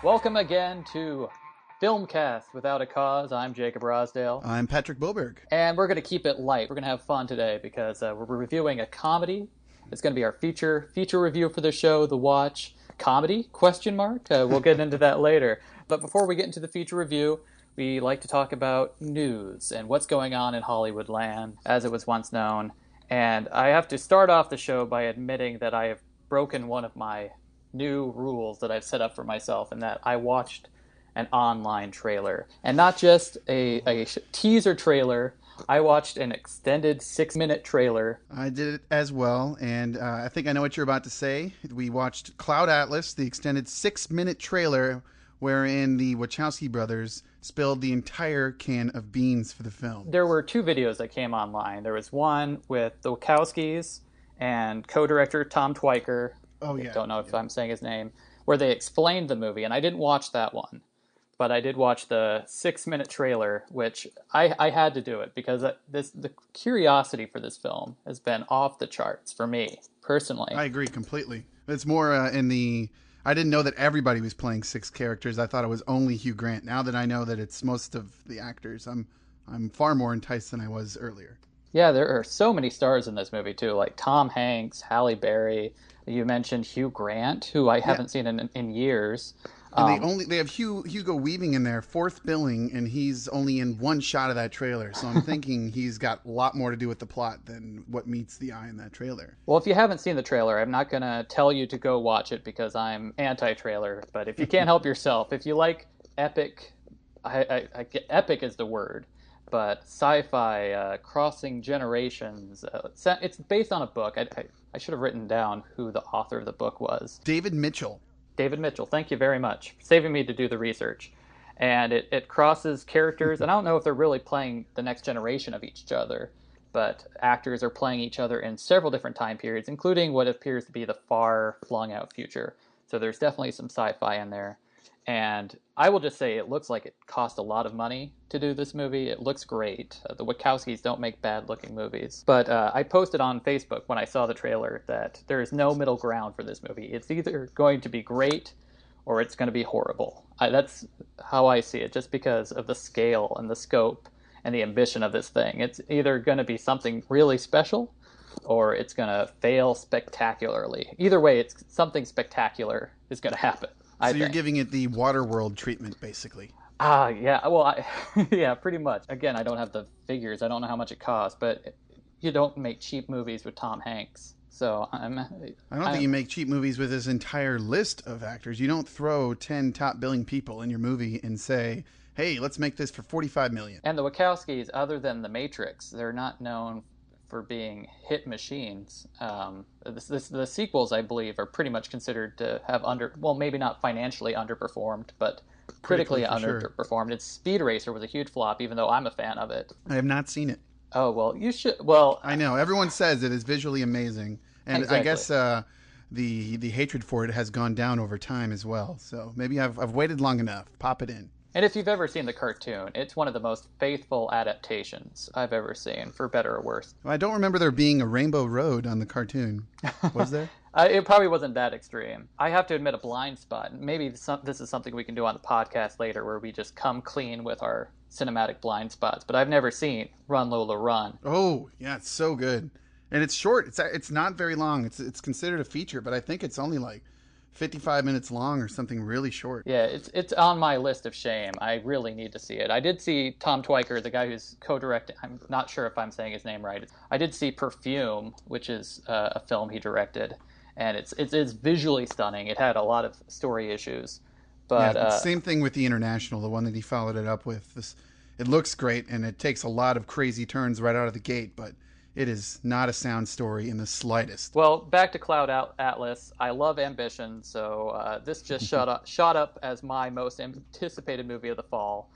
Welcome again to Filmcast Without a Cause. I'm Jacob Rosdale. I'm Patrick Boberg. And we're going to keep it light. We're going to have fun today because we're reviewing a comedy. It's going to be our feature review for the show, The Watch. Comedy? ? We'll get into that later. But before we get into the feature review, we like to talk about news and what's going on in Hollywood land, as it was once known. And I have to start off the show by admitting that I have broken one of my new rules that I've set up for myself, and that I watched an online trailer. And not just a teaser trailer, I watched an extended 6-minute trailer. I did it as well, and I think I know what you're about to say. We watched Cloud Atlas, the extended 6-minute trailer wherein the Wachowski brothers spilled the entire can of beans for the film. There were 2 videos that came online. There was one with the Wachowskis and co-director Tom Twyker. Oh, yeah. I don't know if I'm saying his name, where they explained the movie, and I didn't watch that one. But I did watch the 6-minute trailer, which I had to do it because the curiosity for this film has been off the charts for me, personally. I agree completely. It's more I didn't know that everybody was playing 6 characters. I thought it was only Hugh Grant. Now that I know that it's most of the actors, I'm far more enticed than I was earlier. Yeah, there are so many stars in this movie, too, like Tom Hanks, Halle Berry. You mentioned Hugh Grant, who I haven't seen in years. And they have Hugo Weaving in there, 4th billing, and he's only in one shot of that trailer. So I'm thinking he's got a lot more to do with the plot than what meets the eye in that trailer. Well, if you haven't seen the trailer, I'm not going to tell you to go watch it because I'm anti-trailer. But if you can't help yourself, if you like epic, I get epic is the word, but sci-fi, crossing generations. It's based on a book. I should have written down who the author of the book was. David Mitchell, thank you very much for saving me to do the research. And it crosses characters, and I don't know if they're really playing the next generation of each other, but actors are playing each other in several different time periods, including what appears to be the far flung out future. So there's definitely some sci-fi in there. And I will just say it looks like it cost a lot of money to do this movie. It looks great. The Wachowskis don't make bad-looking movies. But I posted on Facebook when I saw the trailer that there is no middle ground for this movie. It's either going to be great or it's going to be horrible. That's how I see it, just because of the scale and the scope and the ambition of this thing. It's either going to be something really special or it's going to fail spectacularly. Either way, it's something spectacular is going to happen. So you're giving it the Waterworld treatment, basically. Yeah. Well, yeah, pretty much. Again, I don't have the figures. I don't know how much it costs, but you don't make cheap movies with Tom Hanks. So I don't think you make cheap movies with this entire list of actors. You don't throw 10 top billing people in your movie and say, hey, let's make this for $45 million. And the Wachowskis, other than The Matrix, they're not known for being hit machines. The sequels, I believe, are pretty much considered to have maybe not financially underperformed, but critically underperformed. Sure. Speed Racer was a huge flop, even though I'm a fan of it. I have not seen it. Oh, well, you should. Well, I know. Everyone says it is visually amazing. And exactly. I guess the hatred for it has gone down over time as well. So maybe I've waited long enough. Pop it in. And if you've ever seen the cartoon, it's one of the most faithful adaptations I've ever seen, for better or worse. I don't remember there being a Rainbow Road on the cartoon. Was there? It probably wasn't that extreme. I have to admit a blind spot. Maybe this is something we can do on the podcast later, where we just come clean with our cinematic blind spots. But I've never seen Run, Lola, Run. Oh, yeah, it's so good. And it's short. It's not very long. It's considered a feature, but I think it's only like 55 minutes long or something really short. Yeah, it's on my list of shame. I really need to see it. I did see Tom Twyker, the guy who's co-directing. I'm not sure if I'm saying his name right. I did see Perfume, which is a film he directed, and it's visually stunning. It had a lot of story issues, but yeah, same thing with The International, the one that he followed it up with. It looks great, and it takes a lot of crazy turns right out of the gate, but it is not a sound story in the slightest. Well, back to Cloud Atlas. I love ambition, so this just shot up as my most anticipated movie of the fall,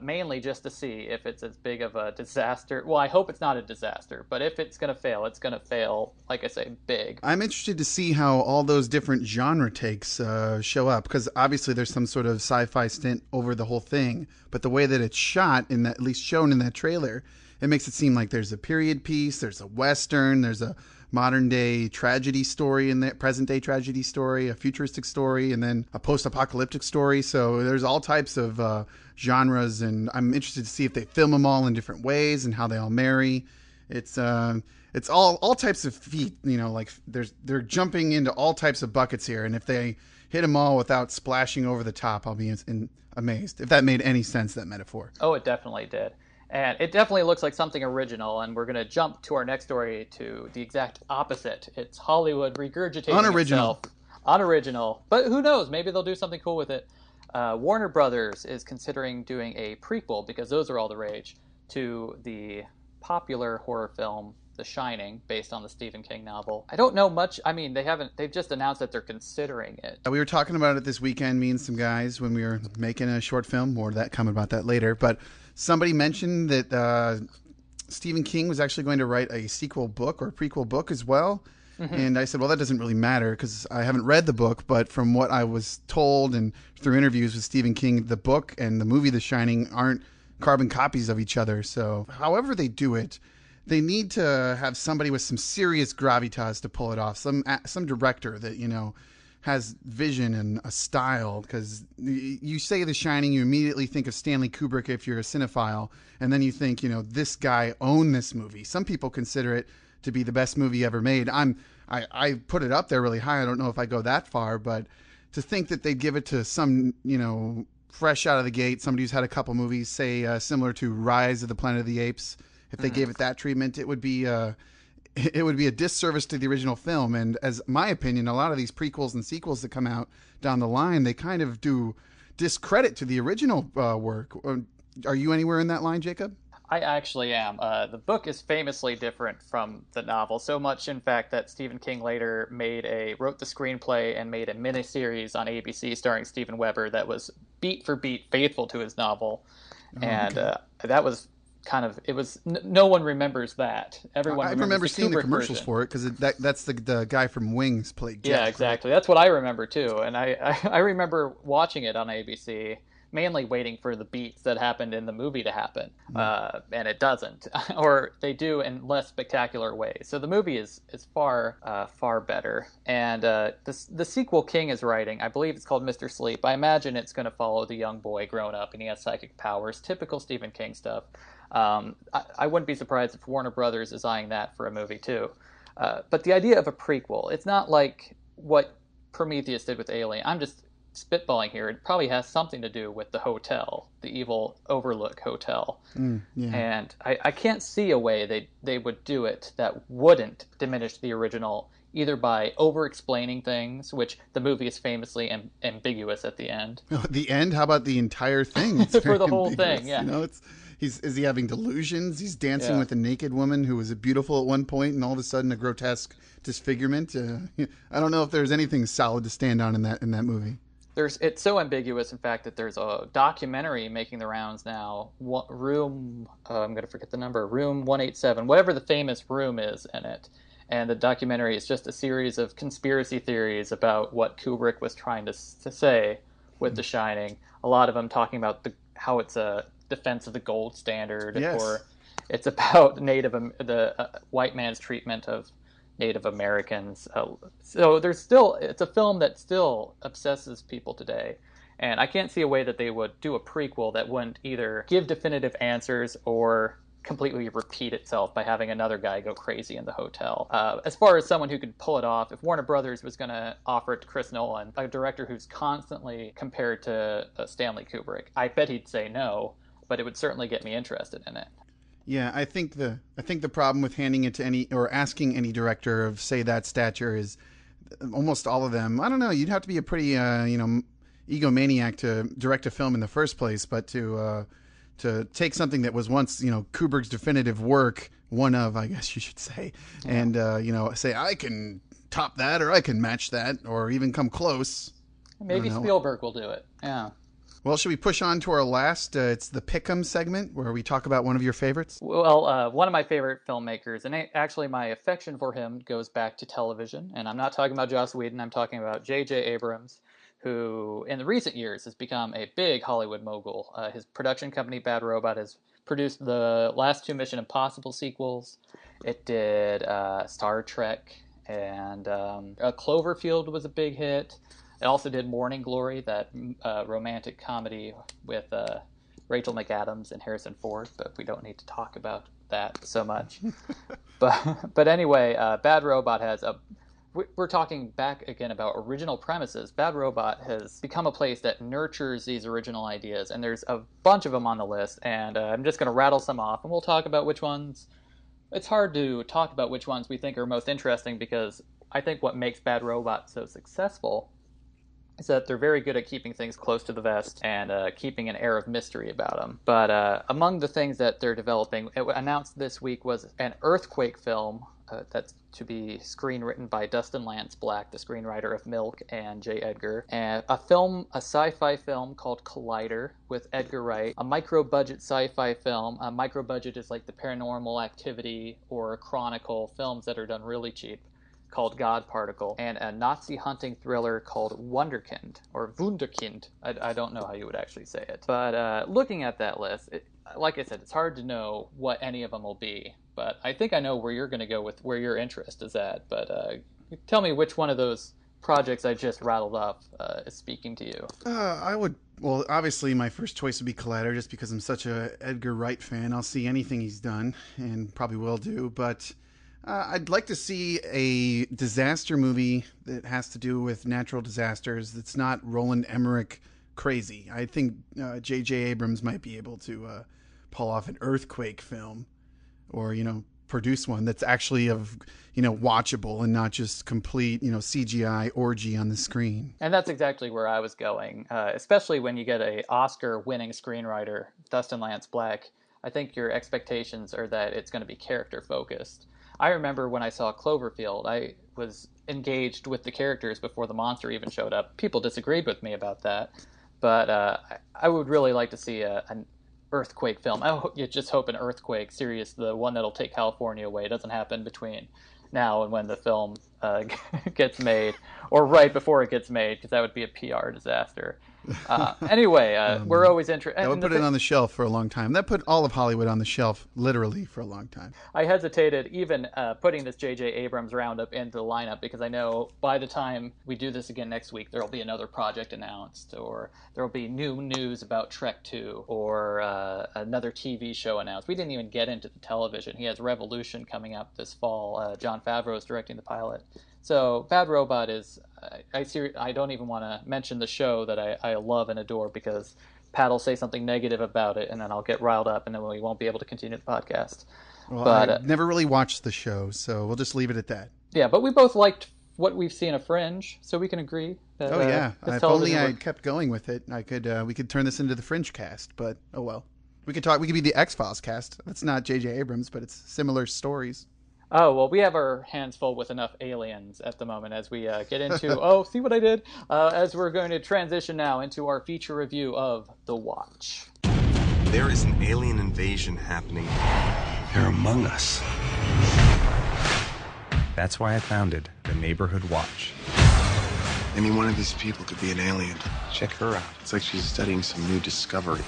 mainly just to see if it's as big of a disaster. Well, I hope it's not a disaster, but if it's going to fail, it's going to fail, like I say, big. I'm interested to see how all those different genre takes show up, because obviously there's some sort of sci-fi stint over the whole thing, but the way that it's shot, at least shown in that trailer, it makes it seem like there's a period piece, there's a Western, there's a modern day tragedy story in there, present day tragedy story, a futuristic story, and then a post apocalyptic story. So there's all types of genres, and I'm interested to see if they film them all in different ways and how they all marry. It's all types of feet, like they're jumping into all types of buckets here, and if they hit them all without splashing over the top, I'll be amazed. If that made any sense, that metaphor. Oh, it definitely did. And it definitely looks like something original, and we're going to jump to our next story to the exact opposite. It's Hollywood regurgitating Unoriginal. itself. Unoriginal. But who knows? Maybe they'll do something cool with it. Warner Brothers is considering doing a prequel, because those are all the rage, to the popular horror film The Shining, based on the Stephen King novel. I don't know much. I mean, they've just announced that they're considering it. We were talking about it this weekend, me and some guys, when we were making a short film. More of that coming about that later. But somebody mentioned that Stephen King was actually going to write a sequel book or a prequel book as well. Mm-hmm. And I said, well, that doesn't really matter because I haven't read the book. But from what I was told and through interviews with Stephen King, the book and the movie The Shining aren't carbon copies of each other. So however they do it, they need to have somebody with some serious gravitas to pull it off. Some director that, has vision and a style. Because you say The Shining, you immediately think of Stanley Kubrick if you're a cinephile. And then you think, this guy owned this movie. Some people consider it to be the best movie ever made. I put it up there really high. I don't know if I go that far. But to think that they'd give it to some, fresh out of the gate, somebody who's had a couple movies, say similar to Rise of the Planet of the Apes, if they gave it that treatment, it would be a disservice to the original film. And as my opinion, a lot of these prequels and sequels that come out down the line, they kind of do discredit to the original work. Are you anywhere in that line, Jacob? I actually am. The book is famously different from the novel, so much, in fact, that Stephen King later wrote the screenplay and made a miniseries on ABC starring Steven Weber that was beat for beat faithful to his novel. That was no one remembers that. Everyone. I remember seeing Kubrick the commercials version. for it because that's the guy from Wings played Jack. Yeah, exactly. That's what I remember too, and I remember watching it on ABC, mainly waiting for the beats that happened in the movie to happen, and it doesn't, or they do in less spectacular ways. So the movie is far better, and the sequel King is writing, I believe it's called Mr. Sleep. I imagine it's going to follow the young boy grown up and he has psychic powers, typical Stephen King stuff. I wouldn't be surprised if Warner Brothers is eyeing that for a movie too. But the idea of a prequel, it's not like what Prometheus did with Alien. I'm just spitballing here. It probably has something to do with the hotel, the evil Overlook Hotel. Yeah. And I can't see a way they would do it that wouldn't diminish the original, either by over-explaining things, which the movie is famously ambiguous at the end. The end? How about the entire thing? It's for the whole ambiguous. thing, yeah. Is he having delusions? He's dancing with a naked woman who was beautiful at one point, and all of a sudden a grotesque disfigurement. I don't know if there's anything solid to stand on in that movie. It's so ambiguous, in fact, that there's a documentary making the rounds now. I'm going to forget the number. Room 187, whatever the famous room is in it. And the documentary is just a series of conspiracy theories about what Kubrick was trying to say with The Shining. A lot of them talking about how it's a defense of the gold standard, or it's about the white man's treatment of Native Americans. So it's a film that still obsesses people today. And I can't see a way that they would do a prequel that wouldn't either give definitive answers or completely repeat itself by having another guy go crazy in the hotel. As far as someone who could pull it off, if Warner Brothers was going to offer it to Chris Nolan, a director who's constantly compared to Stanley Kubrick, I bet he'd say no, but it would certainly get me interested in it. Yeah, I think the problem with handing it to any or asking any director of say that stature is almost all of them. I don't know. You'd have to be a pretty egomaniac to direct a film in the first place, but to take something that was once Kubrick's definitive work, one of, I guess you should say, and say I can top that or I can match that or even come close. Maybe Spielberg will do it. Yeah. Well, should we push on to our last? It's the Pick'em segment where we talk about one of your favorites. Well, one of my favorite filmmakers, and actually my affection for him goes back to television. And I'm not talking about Joss Whedon. I'm talking about J.J. Abrams, who in the recent years has become a big Hollywood mogul. His production company, Bad Robot, has produced the last 2 Mission Impossible sequels. It did Star Trek, and Cloverfield was a big hit. It also did Morning Glory, that romantic comedy with Rachel McAdams and Harrison Ford, but we don't need to talk about that so much. But anyway, Bad Robot has a... We're talking back again about original premises. Bad Robot has become a place that nurtures these original ideas, and there's a bunch of them on the list, and I'm just going to rattle some off, and we'll talk about which ones... It's hard to talk about which ones we think are most interesting, because I think what makes Bad Robot so successful is that they're very good at keeping things close to the vest and keeping an air of mystery about them. But among the things that they're developing, announced this week was an earthquake film that's to be screenwritten by Dustin Lance Black, the screenwriter of Milk, and J. Edgar, and a sci-fi film called Collider with Edgar Wright, a micro-budget sci-fi film. A micro-budget is like the Paranormal Activity or Chronicle films that are done really cheap, called God Particle, and a Nazi hunting thriller called Wunderkind, or Wunderkind. I don't know how you would actually say it. But looking at that list, like I said, it's hard to know what any of them will be. But I think I know where you're going to go with where your interest is at. But tell me which one of those projects I just rattled off is speaking to you. Well, obviously my first choice would be Collider, just because I'm such a Edgar Wright fan. I'll see anything he's done, and probably will do. But I'd like to see a disaster movie that has to do with natural disasters that's not Roland Emmerich crazy. I think J.J. Abrams might be able to pull off an earthquake film, or, produce one that's actually watchable and not just complete, CGI orgy on the screen. And that's exactly where I was going, especially when you get a Oscar-winning screenwriter, Dustin Lance Black. I think your expectations are that it's going to be character-focused. I remember when I saw Cloverfield, I was engaged with the characters before the monster even showed up. People disagreed with me about that, but I would really like to see an earthquake film. You just hope an earthquake series, the one that'll take California away, doesn't happen between now and when the film gets made, or right before it gets made, because that would be a PR disaster. Anyway, we're always interested. That would put it on the shelf for a long time. That put all of Hollywood on the shelf, literally, for a long time. I hesitated even putting this J.J. Abrams roundup into the lineup, because I know by the time we do this again next week, there will be another project announced, or there will be new news about Trek 2, or another TV show announced. We didn't even get into the television. He has Revolution coming up this fall. Jon Favreau is directing the pilot. So Bad Robot is, I don't even want to mention the show that I love and adore, because Pat will say something negative about it, and then I'll get riled up, and then we won't be able to continue the podcast. Well, I never really watched the show, so we'll just leave it at that. Yeah, but we both liked what we've seen of Fringe, so we can agree that, if only I kept going with it, we could turn this into the Fringe cast, but oh well. We could be the X-Files cast. That's not J.J. Abrams, but it's similar stories. Oh, well, we have our hands full with enough aliens at the moment as we get into... see what I did? As we're going to transition now into our feature review of The Watch. There is an alien invasion happening. They're among us. That's why I founded the Neighborhood Watch. Any one of these people could be an alien. Check her out. It's like she's studying some new discovery.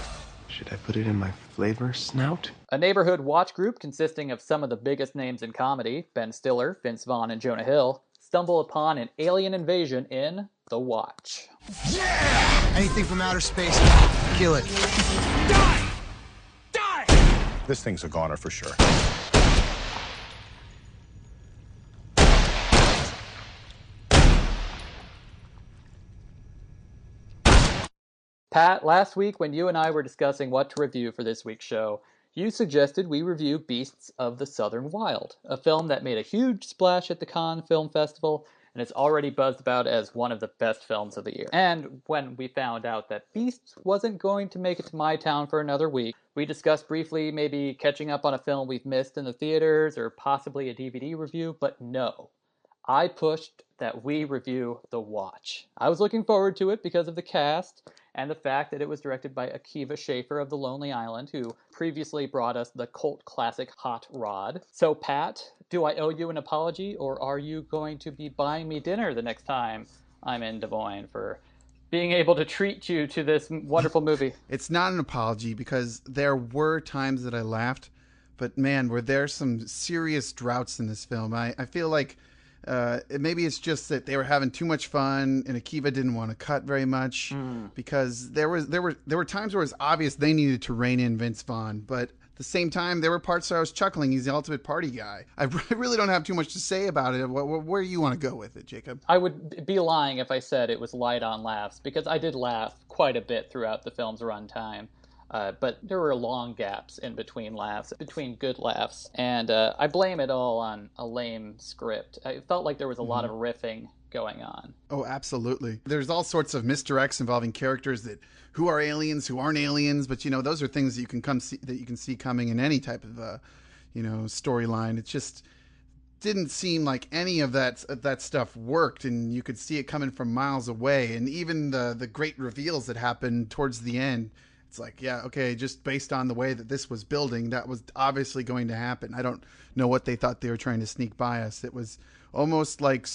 Should I put it in my flavor snout? A neighborhood watch group consisting of some of the biggest names in comedy, Ben Stiller, Vince Vaughn, and Jonah Hill, stumble upon an alien invasion in The Watch. Yeah! Anything from outer space, kill it. Die! Die! This thing's a goner for sure. Pat, last week when you and I were discussing what to review for this week's show, you suggested we review Beasts of the Southern Wild, a film that made a huge splash at the Cannes Film Festival, and it's already buzzed about as one of the best films of the year. And when we found out that Beasts wasn't going to make it to my town for another week, we discussed briefly maybe catching up on a film we've missed in the theaters, or possibly a DVD review, but no. I pushed that we review The Watch. I was looking forward to it because of the cast, and the fact that it was directed by Akiva Schaffer of The Lonely Island, who previously brought us the cult classic Hot Rod. So, Pat, do I owe you an apology, or are you going to be buying me dinner the next time I'm in Des Moines for being able to treat you to this wonderful movie. It's not an apology because there were times that I laughed, but man, were there some serious droughts in this film. I feel like maybe it's just that they were having too much fun and Akiva didn't want to cut very much because there were times where it was obvious they needed to rein in Vince Vaughn, but at the same time, there were parts where I was chuckling. He's the ultimate party guy. I really don't have too much to say about it. Where do you want to go with it, Jacob? I would be lying if I said it was light on laughs, because I did laugh quite a bit throughout the film's runtime. But there were long gaps in between laughs, between good laughs. And I blame it all on a lame script. I felt like there was a lot of riffing going on. Oh, absolutely. There's all sorts of misdirects involving characters who are aliens, who aren't aliens, but those are things that you can see coming in any type of storyline. It just didn't seem like any of that stuff worked, and you could see it coming from miles away. And even the great reveals that happened towards the end, it's like, yeah, okay, just based on the way that this was building, that was obviously going to happen. I don't know what they thought they were trying to sneak by us. It was almost like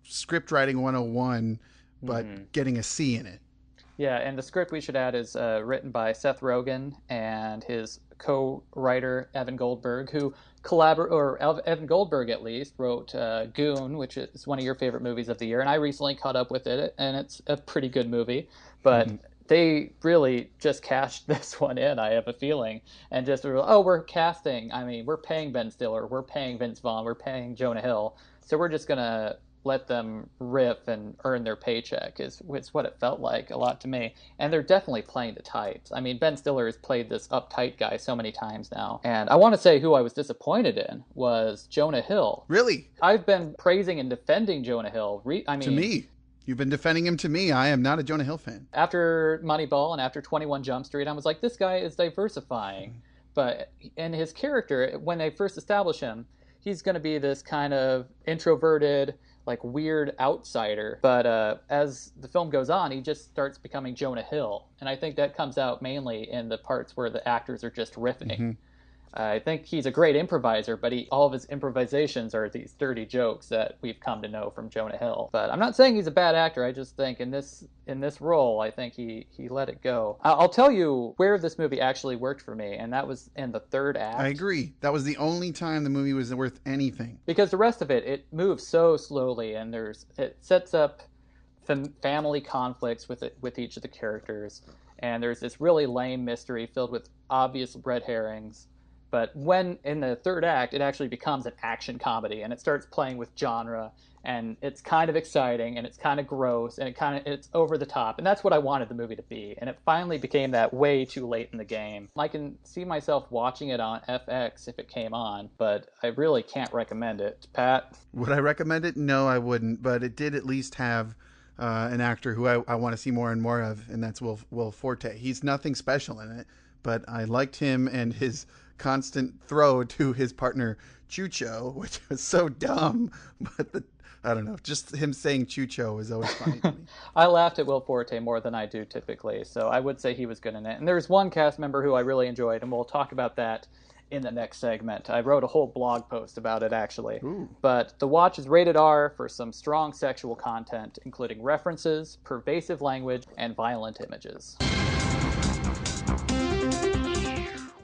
script writing 101, but getting a C in it. Yeah, and the script, we should add, is written by Seth Rogen and his co-writer Evan Goldberg, who Evan Goldberg at least wrote Goon, which is one of your favorite movies of the year, and I recently caught up with it, and it's a pretty good movie, but they really just cashed this one in, I have a feeling, and just, we're casting, we're paying Ben Stiller, we're paying Vince Vaughn, we're paying Jonah Hill, so we're just going to let them riff and earn their paycheck is what it felt like a lot to me. And they're definitely playing the tight. Ben Stiller has played this uptight guy so many times now. And I want to say who I was disappointed in was Jonah Hill. Really? I've been praising and defending Jonah Hill. To me. You've been defending him to me. I am not a Jonah Hill fan. After Moneyball and after 21 Jump Street, I was like, this guy is diversifying. But in his character, when they first establish him, he's going to be this kind of introverted, like weird outsider, but as the film goes on, he just starts becoming Jonah Hill, and I think that comes out mainly in the parts where the actors are just riffing. I think he's a great improviser, but all of his improvisations are these dirty jokes that we've come to know from Jonah Hill. But I'm not saying he's a bad actor. I just think in this role, I think he let it go. I'll tell you where this movie actually worked for me, and that was in the third act. I agree. That was the only time the movie was worth anything. Because the rest of it moves so slowly, and it sets up family conflicts with each of the characters, and there's this really lame mystery filled with obvious red herrings. But when in the third act, it actually becomes an action comedy, and it starts playing with genre, and it's kind of exciting, and it's kind of gross, and it's over the top, and that's what I wanted the movie to be. And it finally became that way too late in the game. I can see myself watching it on FX if it came on, but I really can't recommend it. Pat? Would I recommend it? No, I wouldn't, but it did at least have an actor who I want to see more and more of, and that's Will Forte. He's nothing special in it, but I liked him and his constant throw to his partner Chucho, which was so dumb, but I don't know, just him saying Chucho was always funny to me. I laughed at Will Forte more than I do typically, so I would say he was good in it. And there's one cast member who I really enjoyed, and we'll talk about that in the next segment. I wrote a whole blog post about it, actually. Ooh. But The Watch is rated R for some strong sexual content, including references, pervasive language, and violent images.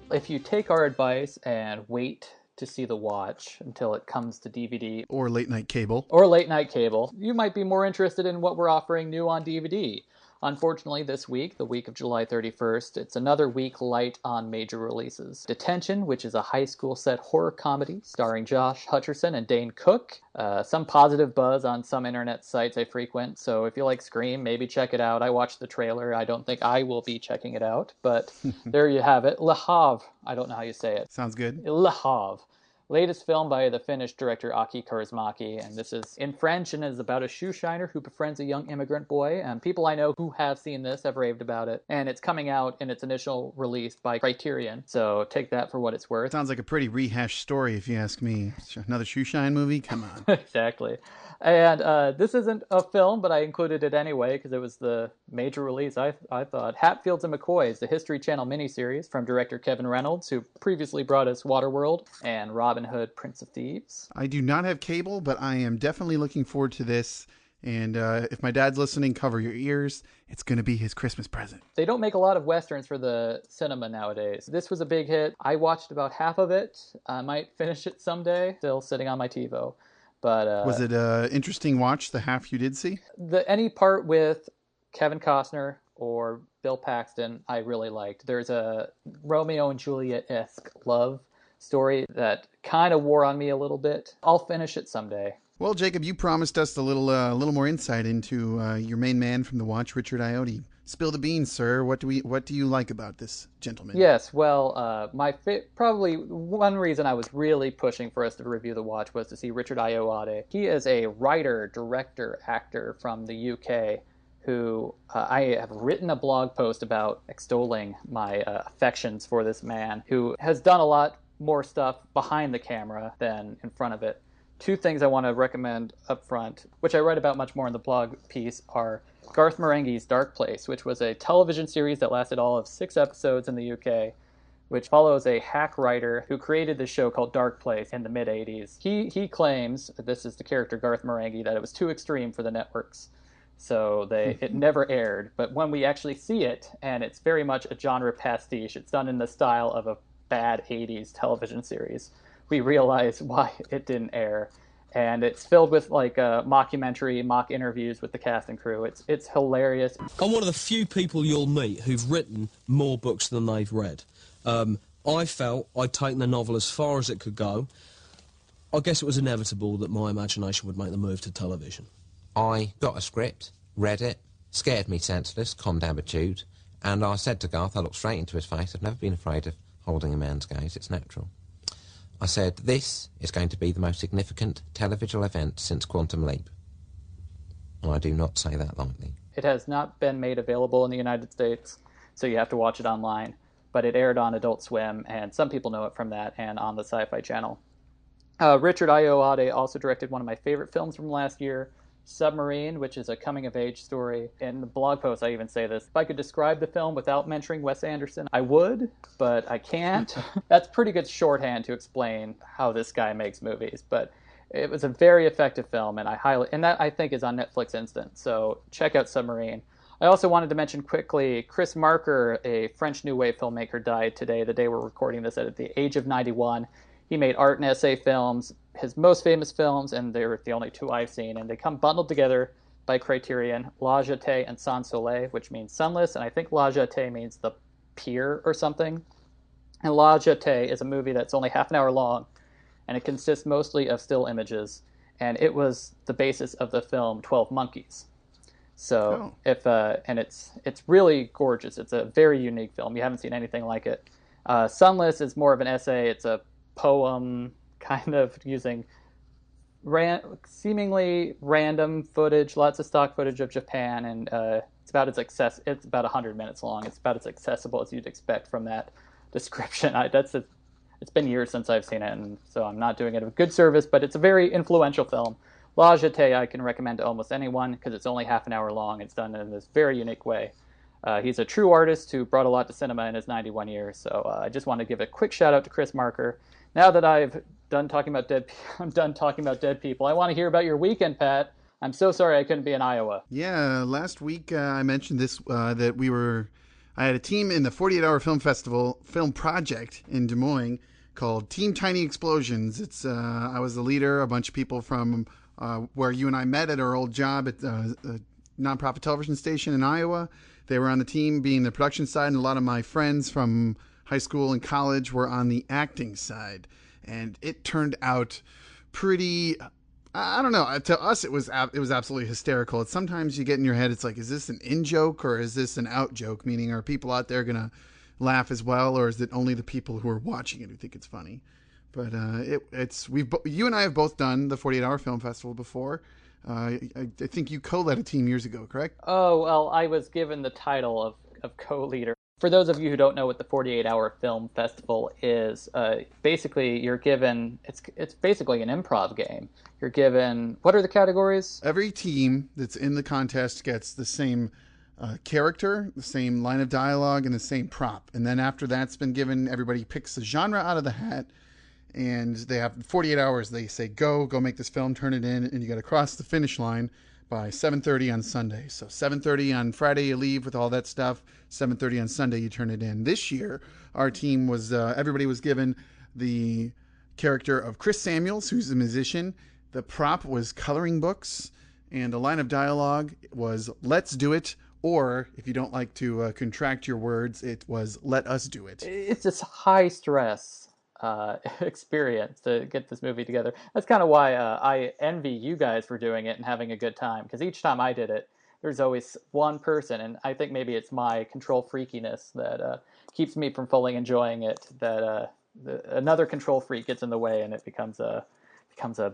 If you take our advice and wait to see The Watch until it comes to DVD or late night cable, you might be more interested in what we're offering new on DVD. Unfortunately, this week, the week of July 31st, it's another week light on major releases. Detention, which is a high school set horror comedy starring Josh Hutcherson and Dane Cook. Some positive buzz on some internet sites I frequent, so if you like Scream, maybe check it out. I watched the trailer. I don't think I will be checking it out, but there you have it. Le Havre. I don't know how you say it. Sounds good. Le Havre. Latest film by the Finnish director Aki Kaurismäki, and this is in French and is about a shoe shiner who befriends a young immigrant boy. And people I know who have seen this have raved about it, and it's coming out in its initial release by Criterion, so take that for what it's worth. Sounds like a pretty rehashed story, if you ask me. Another shoe shine movie? Come on. Exactly. And this isn't a film, but I included it anyway because it was the major release, I thought. Hatfields and McCoys, the History Channel miniseries from director Kevin Reynolds, who previously brought us Waterworld and Robin Hood, Prince of Thieves. I do not have cable, but I am definitely looking forward to this. And if my dad's listening, cover your ears. It's going to be his Christmas present. They don't make a lot of Westerns for the cinema nowadays. This was a big hit. I watched about half of it. I might finish it someday. Still sitting on my TiVo. But was it an interesting watch, the half you did see? Any part with Kevin Costner or Bill Paxton, I really liked. There's a Romeo and Juliet-esque love story that kind of wore on me a little bit. I'll finish it someday. Well, Jacob, you promised us a little more insight into your main man from the watch, Richard Ayoade. Spill the beans, sir. What do you like about this gentleman? Yes, well, probably one reason I was really pushing for us to review the watch was to see Richard Ayoade. He is a writer, director, actor from the UK who I have written a blog post about extolling my affections for this man who has done a lot more stuff behind the camera than in front of it. Two things I want to recommend up front, which I write about much more in the blog piece, are Garth Marenghi's Dark Place, which was a television series that lasted all of 6 episodes in the UK, which follows a hack writer who created this show called Dark Place in the mid-'80s. He claims, this is the character Garth Marenghi, that it was too extreme for the networks, so it never aired. But when we actually see it, and it's very much a genre pastiche, it's done in the style of a bad 80s television series, we realize why it didn't air. And it's filled with like a mockumentary, mock interviews with the cast and crew. It's hilarious. I'm one of the few people you'll meet who've written more books than they've read. I felt I'd taken the novel as far as it could go. I guess it was inevitable that my imagination would make the move to television. I got a script, read it, scared me senseless, calmed attitude, and I said to Garth, I looked straight into his face, I've never been afraid of holding a man's gaze, it's natural. I said, this is going to be the most significant televisual event since Quantum Leap. And I do not say that lightly. It has not been made available in the United States, so you have to watch it online. But it aired on Adult Swim, and some people know it from that, and on the Sci-Fi Channel. Richard Ayoade also directed one of my favorite films from last year, Submarine, which is a coming-of-age story. In the blog post, I even say this. If I could describe the film without mentioning Wes Anderson, I would, but I can't. That's pretty good shorthand to explain how this guy makes movies. But it was a very effective film, and that I think is on Netflix Instant. So check out Submarine. I also wanted to mention quickly, Chris Marker, a French New Wave filmmaker, died today, the day we're recording this, at the age of 91. He made art and essay films, his most famous films, and they're the only 2 I've seen, and they come bundled together by Criterion, La Jetée and Sans Soleil, which means sunless, and I think La Jetée means the pier or something. And La Jetée is a movie that's only half an hour long, and it consists mostly of still images, and it was the basis of the film 12 Monkeys. So it's really gorgeous. It's a very unique film. You haven't seen anything like it. Sunless is more of an essay. It's a poem, kind of using seemingly random footage, lots of stock footage of Japan, and it's about 100 minutes long. It's about as accessible as you'd expect from that description. It's been years since I've seen it, and so I'm not doing it a good service, but it's a very influential film. La Jetée I can recommend to almost anyone because it's only half an hour long. It's done in this very unique way. He's a true artist who brought a lot to cinema in his 91 years, so I just want to give a quick shout out to Chris Marker. Now that I'm done talking about dead people, I want to hear about your weekend, Pat. I'm so sorry I couldn't be in Iowa. Yeah, last week I mentioned this, that I had a team in the 48-Hour Film Festival film project in Des Moines called Team Tiny Explosions. I was the leader, a bunch of people from where you and I met at our old job at a nonprofit television station in Iowa. They were on the team being the production side, and a lot of my friends from high school and college were on the acting side. And it turned out pretty, I don't know, to us it was absolutely hysterical. Sometimes you get in your head, it's like, is this an in-joke or is this an out-joke? Meaning, are people out there going to laugh as well, or is it only the people who are watching it who think it's funny? But you and I have both done the 48-Hour Film Festival before. I think you co-led a team years ago, correct? Oh, well, I was given the title of co-leader. For those of you who don't know what the 48-Hour Film Festival is, basically you're given, it's basically an improv game. You're given, what are the categories? Every team that's in the contest gets the same character, the same line of dialogue, and the same prop. And then after that's been given, everybody picks a genre out of the hat. And they have 48 hours. They say, go make this film, turn it in, and you got to cross the finish line by 7:30 on Sunday. So 7:30 on Friday you leave with all that stuff. 7:30 on Sunday you turn it in. This year, our team was everybody was given the character of Chris Samuels, who's a musician. The prop was coloring books, and the line of dialogue was "Let's do it," or if you don't like to contract your words, it was "Let us do it." It's just high stress experience to get this movie together. That's kind of why I envy you guys for doing it and having a good time, because each time I did it, there's always one person, and I think maybe it's my control freakiness that keeps me from fully enjoying it, that another control freak gets in the way and it becomes a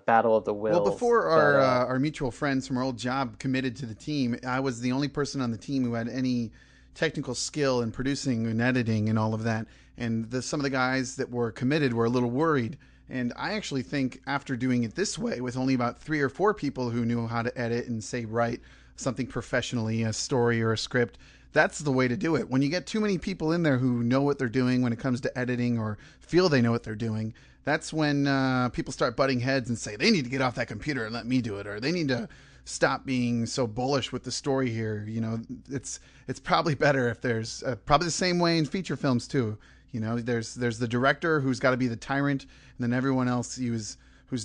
battle of the wills. Well, before our mutual friends from our old job committed to the team, I was the only person on the team who had any technical skill in producing and editing and all of that. And some of the guys that were committed were a little worried. And I actually think after doing it this way, with only about 3 or 4 people who knew how to edit and say write something professionally, a story or a script, that's the way to do it. When you get too many people in there who know what they're doing when it comes to editing or feel they know what they're doing, that's when people start butting heads and say, they need to get off that computer and let me do it, or they need to stop being so bullish with the story here. You know, it's probably better if there's probably the same way in feature films too. You know, there's the director who's got to be the tyrant, and then everyone else who's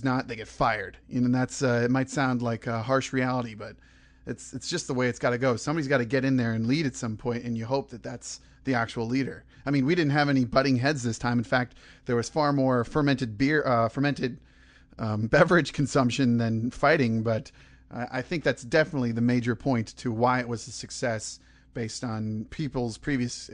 not, they get fired. You know, and that's it might sound like a harsh reality, but it's just the way it's got to go. Somebody's got to get in there and lead at some point, and you hope that that's the actual leader. I mean, we didn't have any butting heads this time. In fact, there was far more fermented beverage consumption than fighting, but I think that's definitely the major point to why it was a success, based on people's previous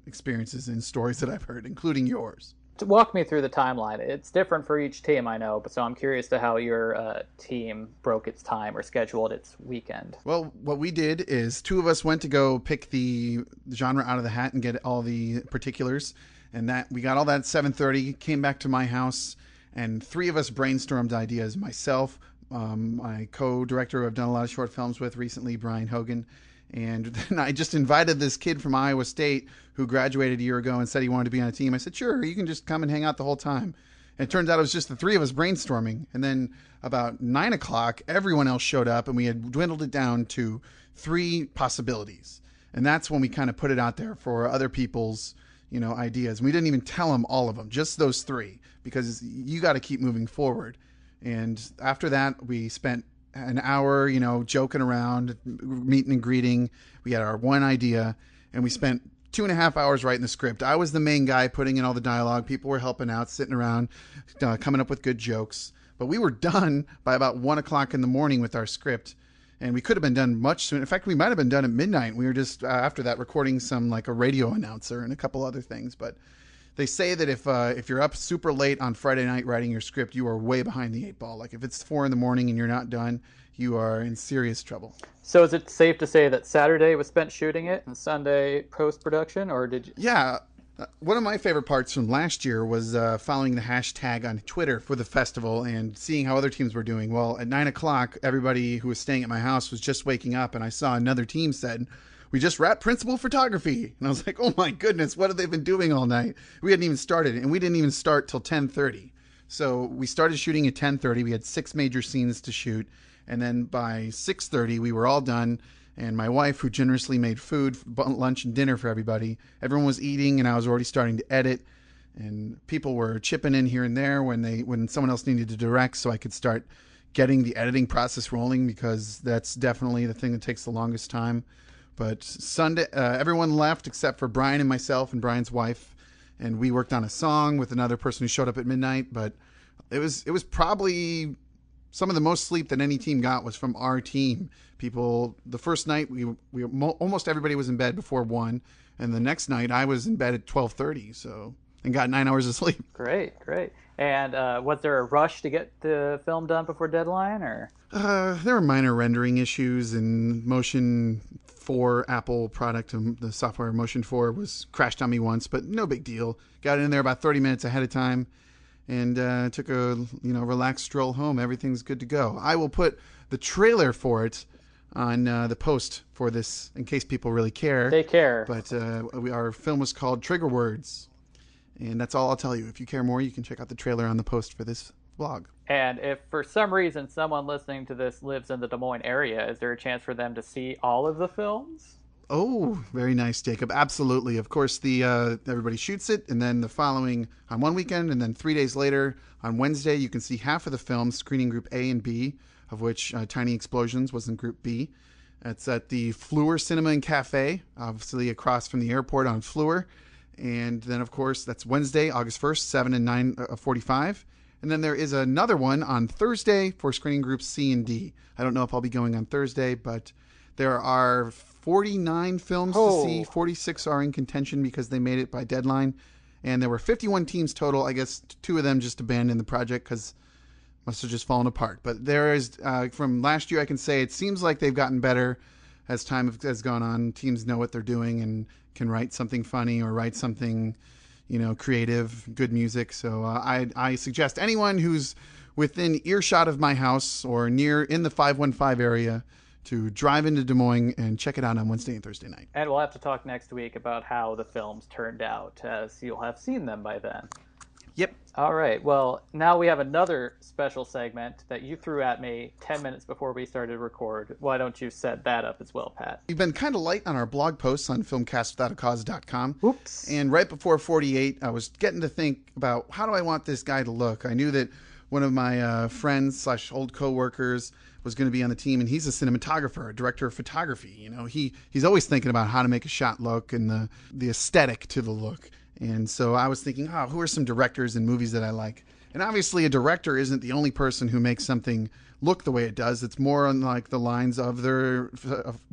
experiences and stories that I've heard, including yours. To walk me through the timeline. It's different for each team, I know, but so I'm curious to how your team broke its time or scheduled its weekend. Well, what we did is 2 of us went to go pick the genre out of the hat and get all the particulars, and that we got all that at 7:30, came back to my house, and 3 of us brainstormed ideas. Myself, my co-director who I've done a lot of short films with recently, Brian Hogan, and then I just invited this kid from Iowa State who graduated a year ago and said he wanted to be on a team. I said, sure, you can just come and hang out the whole time. And it turns out it was just the 3 of us brainstorming. And then about 9 o'clock, everyone else showed up, and we had dwindled it down to 3 possibilities. And that's when we kind of put it out there for other people's, you know, ideas. And we didn't even tell them all of them, just those 3, because you got to keep moving forward. And after that, we spent an hour, you know, joking around, meeting and greeting. We had our one idea, and we spent 2.5 hours writing the script. I was the main guy putting in all the dialogue. People were helping out, sitting around, coming up with good jokes. But we were done by about 1 o'clock in the morning with our script, and we could have been done much sooner. In fact, we might have been done at midnight. We were just, after that, recording some, like a radio announcer and a couple other things. But they say that if you're up super late on Friday night writing your script, you are way behind the 8 ball. Like if it's 4 a.m. and you're not done, you are in serious trouble. So is it safe to say that Saturday was spent shooting it and Sunday post-production, or did you? Yeah. One of my favorite parts from last year was following the hashtag on Twitter for the festival and seeing how other teams were doing. Well, at 9 o'clock, everybody who was staying at my house was just waking up, and I saw another team said, we just wrapped principal photography. And I was like, oh my goodness, what have they been doing all night? We hadn't even started, and we didn't even start till 10:30. So we started shooting at 10:30. We had 6 major scenes to shoot. And then by 6:30, we were all done. And my wife, who generously made food, lunch and dinner for everybody, everyone was eating, and I was already starting to edit. And people were chipping in here and there when someone else needed to direct, so I could start getting the editing process rolling, because that's definitely the thing that takes the longest time. But Sunday, everyone left except for Brian and myself and Brian's wife, and we worked on a song with another person who showed up at midnight. But it was probably some of the most sleep that any team got was from our team. People, the first night we almost everybody was in bed before 1, and the next night I was in bed at 12:30, and got 9 hours of sleep. Great. And was there a rush to get the film done before deadline, or? There were minor rendering issues, and Motion 4 Apple product, the software Motion 4 was crashed on me once, but no big deal. Got in there about 30 minutes ahead of time, and took a relaxed stroll home. Everything's good to go. I will put the trailer for it on the post for this in case people really care. They care. But our film was called Trigger Words, and that's all I'll tell you. If you care more, you can check out the trailer on the post for this vlog. And if for some reason someone listening to this lives in the Des Moines area, is there a chance for them to see all of the films? Oh, very nice, Jacob. Absolutely. Of course, the everybody shoots it, and then the following on one weekend, and then 3 days later on Wednesday, you can see half of the films, screening group A and B, of which Tiny Explosions was in group B. It's at the Fleur Cinema and Cafe, obviously across from the airport on Fleur. And then, of course, that's Wednesday, August 1st, 7 and 9:45. And then there is another one on Thursday for screening groups C and D. I don't know if I'll be going on Thursday, but there are 49 films to see. 46 are in contention because they made it by deadline. And there were 51 teams total. I guess 2 of them just abandoned the project because must have just fallen apart. But there is, from last year, I can say it seems like they've gotten better as time has gone on. Teams know what they're doing and can write something funny or write something, creative, good music. So I suggest anyone who's within earshot of my house or near in the 515 area to drive into Des Moines and check it out on Wednesday and Thursday night. And we'll have to talk next week about how the films turned out, as you'll have seen them by then. Yep. All right. Well, now we have another special segment that you threw at me 10 minutes before we started to record. Why don't you set that up as well, Pat? We've been kind of light on our blog posts on filmcastwithoutacause.com. Oops. And right before 48, I was getting to think about how do I want this guy to look? I knew that one of my friends / old co-workers was going to be on the team, and he's a cinematographer, a director of photography. He's always thinking about how to make a shot look and the aesthetic to the look. And so I was thinking, who are some directors and movies that I like? And obviously a director isn't the only person who makes something look the way it does. It's more on like the lines of their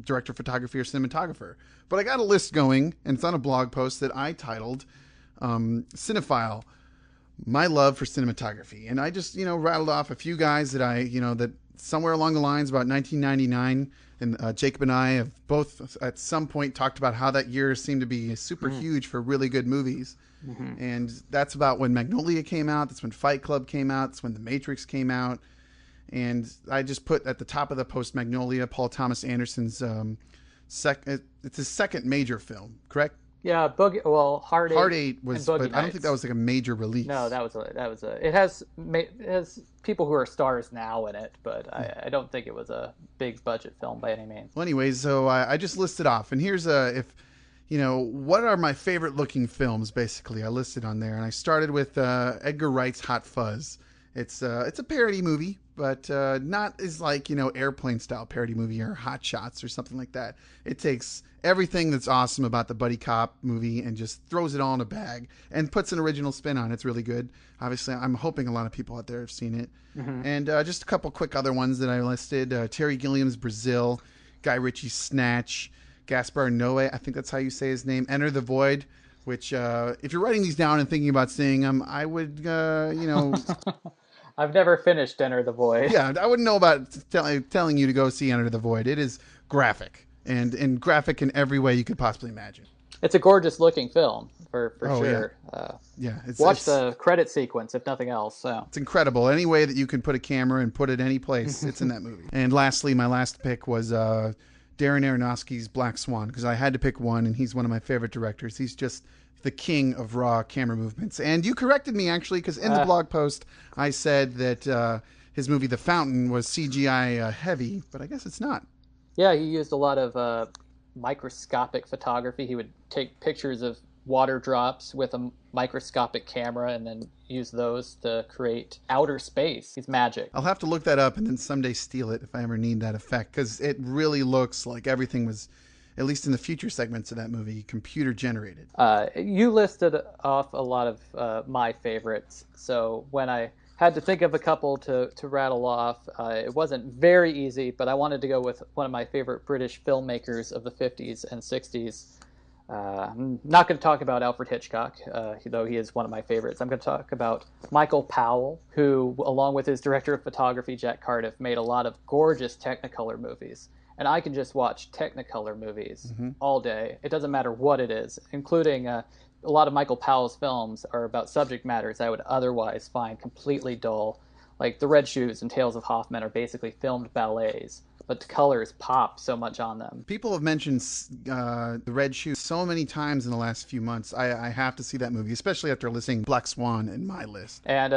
director of photography or cinematographer. But I got a list going, and it's on a blog post that I titled Cinephile, My Love for Cinematography. And I just, rattled off a few guys that that somewhere along the lines about 1999, and Jacob and I have both at some point talked about how that year seemed to be super huge for really good movies. Mm-hmm. And that's about when Magnolia came out. That's when Fight Club came out. That's when The Matrix came out. And I just put at the top of the post Magnolia, Paul Thomas Anderson's it's his second major film, correct? Yeah, Hard 8. Hard 8 was, but Nights. I don't think that was like a major release. No, that was a. It has people who are stars now in it, but I don't think it was a big budget film by any means. Well, anyways, so I just listed off, and here's what are my favorite looking films? Basically, I listed on there, and I started with Edgar Wright's Hot Fuzz. It's a parody movie, but not as like airplane style parody movie or Hot Shots or something like that. It takes everything that's awesome about the buddy cop movie and just throws it all in a bag and puts an original spin on it. It's really good. Obviously, I'm hoping a lot of people out there have seen it. Mm-hmm. And just a couple quick other ones that I listed: Terry Gilliam's Brazil, Guy Ritchie's Snatch, Gaspar Noé, I think that's how you say his name, Enter the Void. Which, if you're writing these down and thinking about seeing them, I would, I've never finished Enter the Void. Yeah, I wouldn't know about telling you to go see Enter the Void. It is graphic, and graphic in every way you could possibly imagine. It's a gorgeous looking film, for sure. Yeah. Watch the credit sequence, if nothing else. So. It's incredible. Any way that you can put a camera and put it any place, it's in that movie. And lastly, my last pick was Darren Aronofsky's Black Swan, because I had to pick one, and he's one of my favorite directors. He's just the king of raw camera movements. And you corrected me, actually, because in the blog post, I said that his movie The Fountain was CGI heavy, but I guess it's not. Yeah, he used a lot of microscopic photography. He would take pictures of water drops with a microscopic camera and then use those to create outer space. It's magic. I'll have to look that up and then someday steal it if I ever need that effect, because it really looks like everything was, at least in the future segments of that movie, computer generated. You listed off a lot of my favorites, so when I had to think of a couple to rattle off, it wasn't very easy, but I wanted to go with one of my favorite British filmmakers of the 50s and 60s. I'm not going to talk about Alfred Hitchcock, though he is one of my favorites. I'm going to talk about Michael Powell, who, along with his director of photography, Jack Cardiff, made a lot of gorgeous Technicolor movies. And I can just watch Technicolor movies all day. It doesn't matter what it is, including a lot of Michael Powell's films are about subject matters I would otherwise find completely dull, Like the Red Shoes and Tales of Hoffman are basically filmed ballets, but the colors pop so much on them. People have mentioned the Red Shoes so many times in the last few months. I have to see that movie, especially after listing Black Swan in my list. And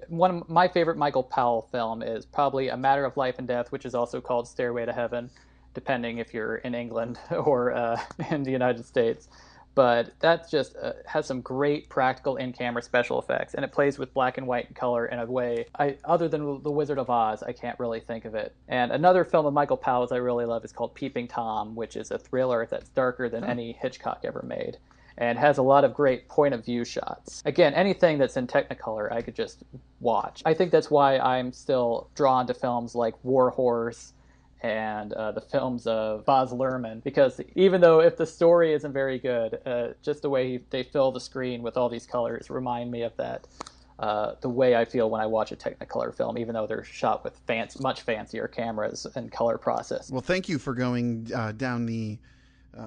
one of my favorite Michael Powell film is probably A Matter of Life and Death, which is also called Stairway to Heaven, depending if you're in England or in the United States. But that just has some great practical in-camera special effects, and it plays with black and white and color in a way, other than The Wizard of Oz, I can't really think of it. And another film of Michael Powell's I really love is called Peeping Tom, which is a thriller that's darker than any Hitchcock ever made, and has a lot of great point-of-view shots. Again, anything that's in Technicolor, I could just watch. I think that's why I'm still drawn to films like War Horse, and the films of Baz Luhrmann, because even though if the story isn't very good, just the way they fill the screen with all these colors remind me of that, the way I feel when I watch a Technicolor film, even though they're shot with much fancier cameras and color process. Well, thank you for going down the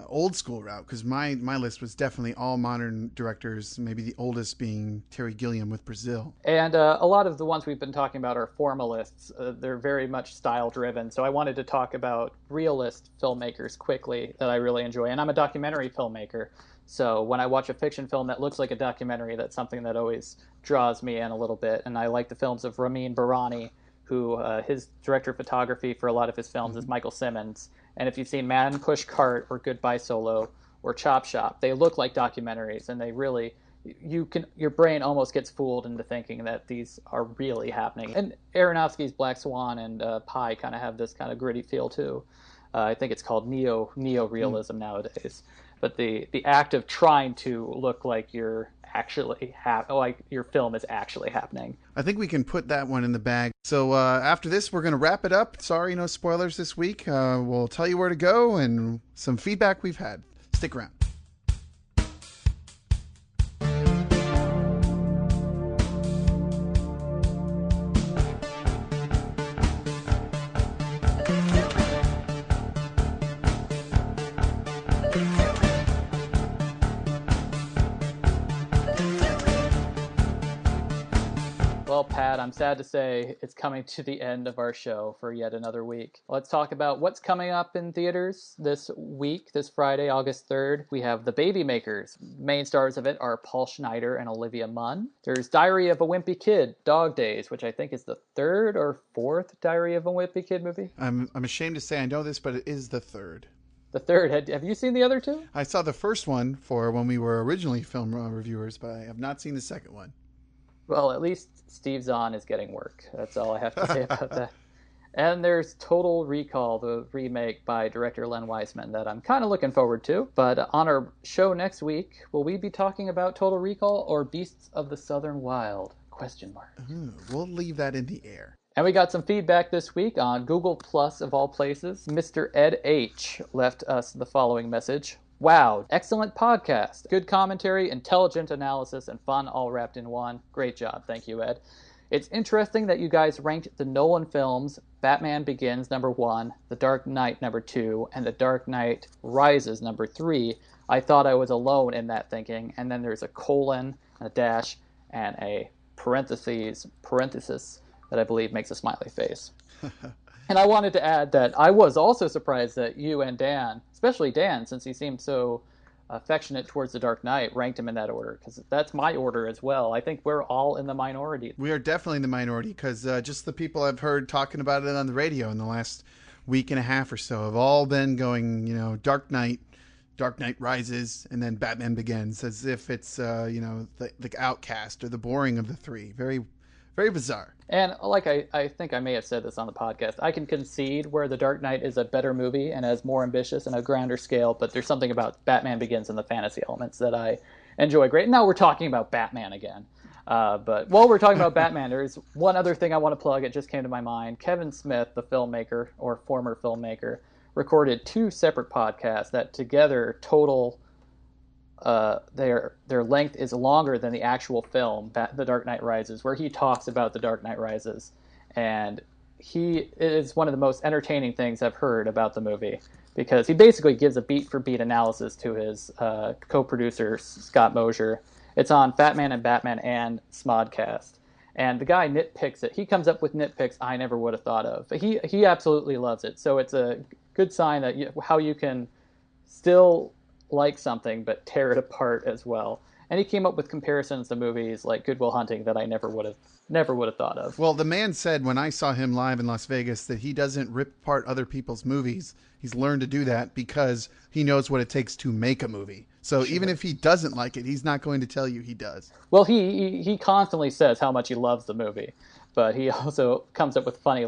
old school route, because my list was definitely all modern directors, maybe the oldest being Terry Gilliam with Brazil. And a lot of the ones we've been talking about are formalists. They're very much style driven, so I wanted to talk about realist filmmakers quickly that I really enjoy. And I'm a documentary filmmaker, so when I watch a fiction film that looks like a documentary, that's something that always draws me in a little bit. And I like the films of Ramin Barani, who his director of photography for a lot of his films is Michael Simmons. And if you've seen Man Push Cart or Goodbye Solo or Chop Shop, they look like documentaries, and they really, your brain almost gets fooled into thinking that these are really happening. And Aronofsky's Black Swan and Pi kind of have this kind of gritty feel too. I think it's called neo-realism nowadays. But the act of trying to look like you're actually like your film is actually happening. I think we can put that one in the bag. So after this, we're going to wrap it up. Sorry, no spoilers this week. We'll tell you where to go and some feedback we've had. Stick around. Well, Pat, I'm sad to say it's coming to the end of our show for yet another week. Let's talk about what's coming up in theaters this week, this Friday, August 3rd. We have The Baby Makers. Main stars of it are Paul Schneider and Olivia Munn. There's Diary of a Wimpy Kid, Dog Days, which I think is the third or fourth Diary of a Wimpy Kid movie. I'm ashamed to say I know this, but it is the third. The third. Have you seen the other two? I saw the first one for when we were originally film reviewers, but I have not seen the second one. Well, at least Steve Zahn is getting work. That's all I have to say about that. And there's Total Recall, the remake by director Len Wiseman that I'm kind of looking forward to. But on our show next week, will we be talking about Total Recall or Beasts of the Southern Wild? ? We'll leave that in the air. And we got some feedback this week on Google Plus of all places. Mr. Ed H. left us the following message. Wow, excellent podcast. Good commentary, intelligent analysis, and fun all wrapped in one. Great job. Thank you, Ed. It's interesting that you guys ranked the Nolan films Batman Begins #1, The Dark Knight #2, and The Dark Knight Rises #3. I thought I was alone in that thinking, and then there's a colon, a dash, and a parenthesis that I believe makes a smiley face. And I wanted to add that I was also surprised that you and Dan, especially Dan, since he seemed so affectionate towards The Dark Knight, ranked him in that order, because that's my order as well. I think we're all in the minority. We are definitely in the minority, because just the people I've heard talking about it on the radio in the last week and a half or so have all been going, Dark Knight Rises, and then Batman Begins, as if it's, the outcast or the boring of the three. Very, very bizarre. And like I think I may have said this on the podcast, I can concede where The Dark Knight is a better movie and has more ambitious and a grander scale, but there's something about Batman Begins and the fantasy elements that I enjoy great. Now we're talking about Batman again. But while we're talking about Batman, there's one other thing I want to plug. It just came to my mind. Kevin Smith, the filmmaker or former filmmaker, recorded 2 separate podcasts that together total their length is longer than the actual film, The Dark Knight Rises, where he talks about The Dark Knight Rises. And it is one of the most entertaining things I've heard about the movie, because he basically gives a beat-for-beat analysis to his co-producer, Scott Mosier. It's on Fat Man and Batman and Smodcast. And the guy nitpicks it. He comes up with nitpicks I never would have thought of. He absolutely loves it. So it's a good sign that how you can still like something but tear it apart as well. And he came up with comparisons to movies like Good Will Hunting that I never would have thought of. Well, the man said when I saw him live in Las Vegas that he doesn't rip apart other people's movies. He's learned to do that because he knows what it takes to make a movie. So even if he doesn't like it, he's not going to tell you he does. Well, he constantly says how much he loves the movie, but he also comes up with funny,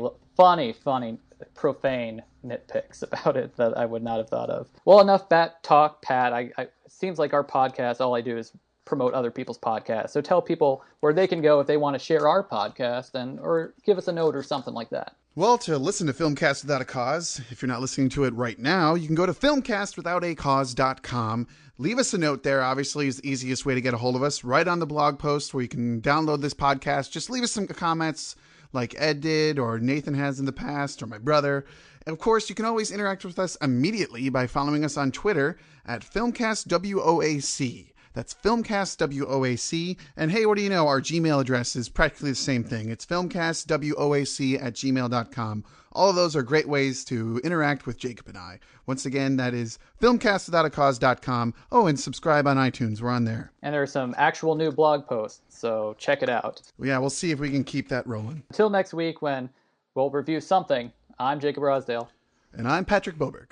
profane nitpicks about it that I would not have thought of. Well, enough bat talk, Pat. It seems like our podcast, all I do is promote other people's podcasts. So tell people where they can go if they want to share our podcast or give us a note or something like that. Well, to listen to Filmcast Without a Cause, if you're not listening to it right now, you can go to filmcastwithoutacause.com. Leave us a note there, obviously, is the easiest way to get a hold of us. Right on the blog post where you can download this podcast. Just leave us some comments like Ed did or Nathan has in the past or my brother. And of course, you can always interact with us immediately by following us on Twitter at FilmcastWOAC. That's FilmcastWOAC. And hey, what do you know? Our Gmail address is practically the same thing. It's filmcastwoac@gmail.com. All of those are great ways to interact with Jacob and I. Once again, that is filmcastwithoutacause.com. Oh, and subscribe on iTunes. We're on there. And there are some actual new blog posts, so check it out. Yeah, we'll see if we can keep that rolling. Until next week when we'll review something, I'm Jacob Rosdale. And I'm Patrick Boberg.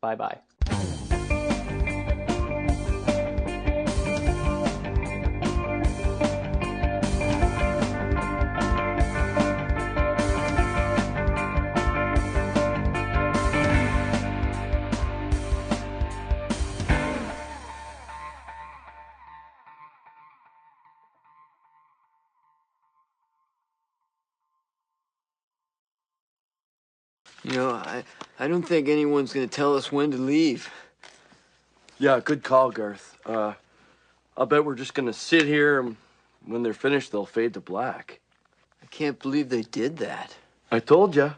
Bye-bye. You know, I don't think anyone's gonna tell us when to leave. Yeah, good call, Garth. I'll bet we're just gonna sit here, and when they're finished, they'll fade to black. I can't believe they did that. I told ya.